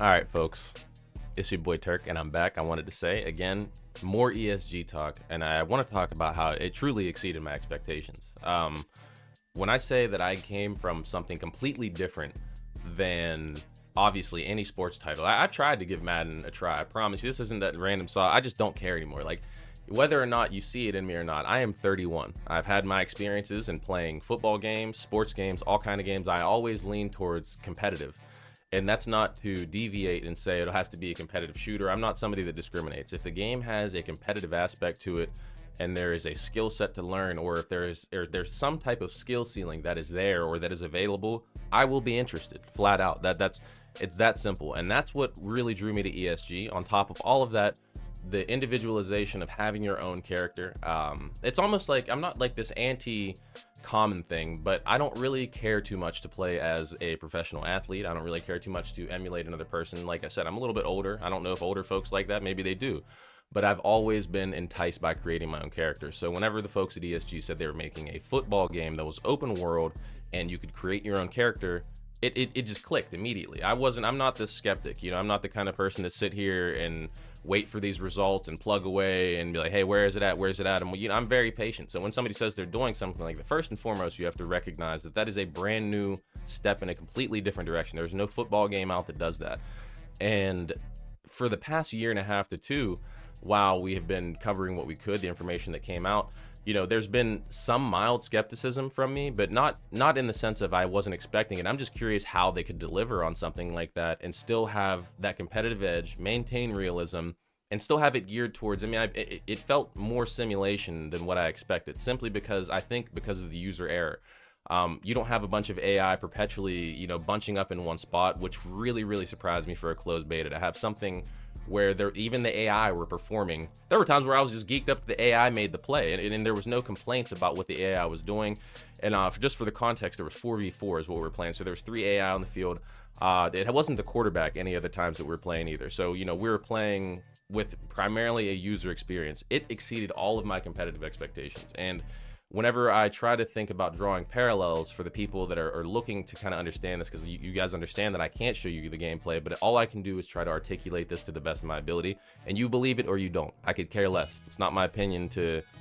All right, folks. It's your boy Turk, and I'm back. I wanted to say again, more ESG talk, and I want to talk about how it truly exceeded my expectations. When I say that I came from something completely different than obviously any sports title, I've tried to give Madden a try. I promise you, this isn't that random saw. I just don't care anymore. Like, whether or not you see it in me or not, I am 31. I've had my experiences in playing football games, sports games, all kind of games. I always lean towards competitive. And that's not to deviate and say it has to be a competitive shooter. I'm not somebody that discriminates. If the game has a competitive aspect to it and there is a skill set to learn, or if there's some type of skill ceiling that is there or that is available, I will be interested, flat out. It's that simple. And that's what really drew me to ESG. On top of all of that, the individualization of having your own character. It's almost like I'm not like this common thing, but I don't really care too much to play as a professional athlete. I don't really care too much to emulate another person. Like I said, I'm a little bit older. I don't know if older folks like that. Maybe they do. But I've always been enticed by creating my own character. So whenever the folks at ESG said they were making a football game that was open world and you could create your own character, it just clicked immediately. I'm not this skeptic. I'm not the kind of person to sit here and wait for these results and plug away and be like, hey, where is it at? Where's it at? And I'm very patient. So when somebody says they're doing something like that, first and foremost, you have to recognize that is a brand new step in a completely different direction. There's no football game out that does that. And for the past year and a half to two, while we have been covering what we could, the information that came out, there's been some mild skepticism from me, but not in the sense of I wasn't expecting it. I'm just curious how they could deliver on something like that and still have that competitive edge, maintain realism, and still have it geared towards, it felt more simulation than what I expected, simply because I think because of the user error. You don't have a bunch of AI perpetually, bunching up in one spot, which really, really surprised me for a closed beta. To have something where even the AI were performing. There were times where I was just geeked up that the AI made the play, and there was no complaints about what the AI was doing. And just for the context, there was 4v4 is what we were playing. So there was 3 AI on the field. It wasn't the quarterback any other times that we were playing either. So, we were playing with primarily a user experience. It exceeded all of my competitive expectations. And whenever I try to think about drawing parallels for the people that are looking to kind of understand this, because you guys understand that I can't show you the gameplay, but all I can do is try to articulate this to the best of my ability, and you believe it or you don't. I could care less. It's not my opinion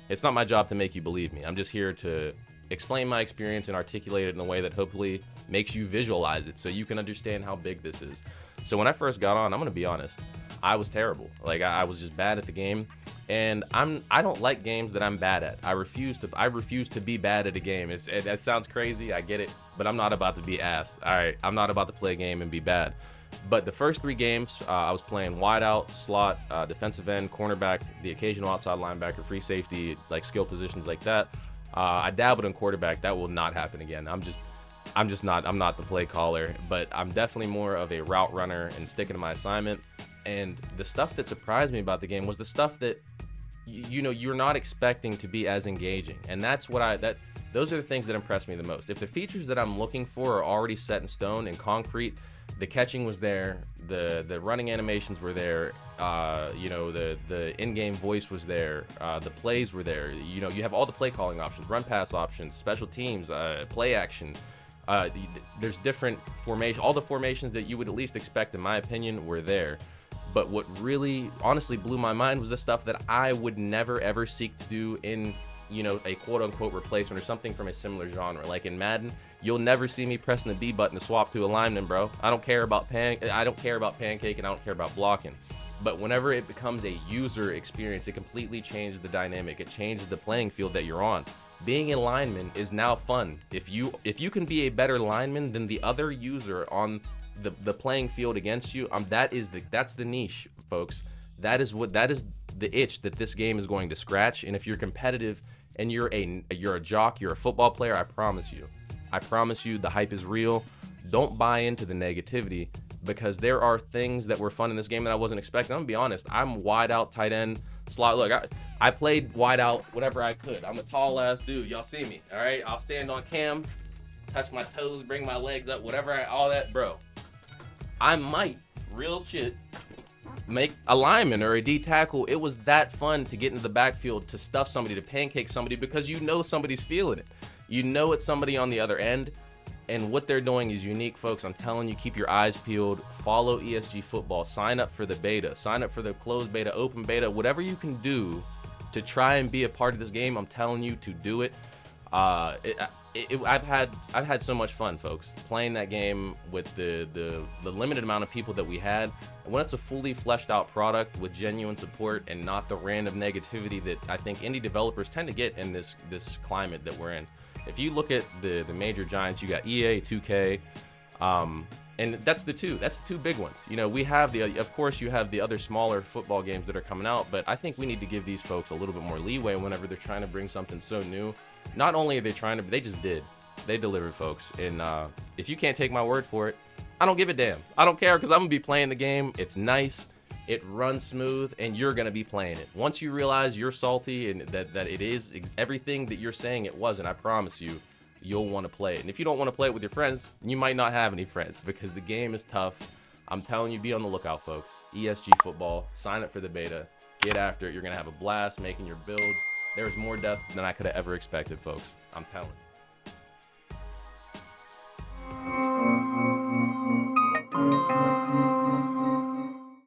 it's not my job to make you believe me. I'm just here to explain my experience and articulate it in a way that hopefully makes you visualize it so you can understand how big this is. So when I first got on, I'm going to be honest, I was terrible. Like I was just bad at the game. And I don't like games that I'm bad at. I refuse to be bad at a game. That sounds crazy, I get it, but I'm not about to be ass. All right, I'm not about to play a game and be bad. But the first 3 games, I was playing wideout, slot, defensive end, cornerback, the occasional outside linebacker, free safety, like skill positions like that. I dabbled in quarterback. That will not happen again. I'm not the play caller, but I'm definitely more of a route runner and sticking to my assignment. And the stuff that surprised me about the game was the stuff that you're not expecting to be as engaging. And that's those are the things that impress me the most. If the features that I'm looking for are already set in stone and concrete, the catching was there, the running animations were there, the in-game voice was there, the plays were there. You have all the play calling options, run pass options, special teams, play action. There's different formation. All the formations that you would at least expect, in my opinion, were there. But what really honestly blew my mind was the stuff that I would never ever seek to do in, a quote unquote replacement or something from a similar genre. Like in Madden, you'll never see me pressing the B button to swap to a lineman, bro. I don't care about pancake and I don't care about blocking. But whenever it becomes a user experience, it completely changes the dynamic. It changes the playing field that you're on. Being a lineman is now fun. If you can be a better lineman than the other user on the playing field against you, that's the niche, folks. That is the itch that this game is going to scratch. And if you're competitive and you're a jock, you're a football player, I promise you the hype is real. Don't buy into the negativity, because there are things that were fun in this game that I wasn't expecting. I'm gonna be honest, I'm wide out, tight end, slot. Look, I played wide out whenever I could. I'm a tall ass dude, y'all see me, all right? I'll stand on cam, touch my toes, bring my legs up, all that, bro. I might, real shit, make a lineman or a D tackle. It was that fun to get into the backfield, to stuff somebody, to pancake somebody, because somebody's feeling it. It's somebody on the other end. And what they're doing is unique, folks. I'm telling you, keep your eyes peeled. Follow ESG Football. Sign up for the beta. Sign up for the closed beta, open beta, whatever you can do to try and be a part of this game. I'm telling you to do it. I've had so much fun, folks, playing that game with the limited amount of people that we had. And when it's a fully fleshed out product with genuine support and not the random negativity that I think indie developers tend to get in this climate that we're in. If you look at the major giants, you got EA, 2K, and that's the two big ones. You know, we have of course you have the other smaller football games that are coming out, but I think we need to give these folks a little bit more leeway whenever they're trying to bring something so new. Not only are they trying to, but they just did. They delivered, folks. And if you can't take my word for it, I don't give a damn. I don't care, because I'm going to be playing the game. It's nice. It runs smooth, and you're going to be playing it. Once you realize you're salty and that it is everything that you're saying it wasn't, I promise you, you'll want to play it. And if you don't want to play it with your friends, you might not have any friends, because the game is tough. I'm telling you, be on the lookout, folks. ESG Football. Sign up for the beta. Get after it. You're going to have a blast making your builds. There's more depth than I could have ever expected, folks. I'm telling you.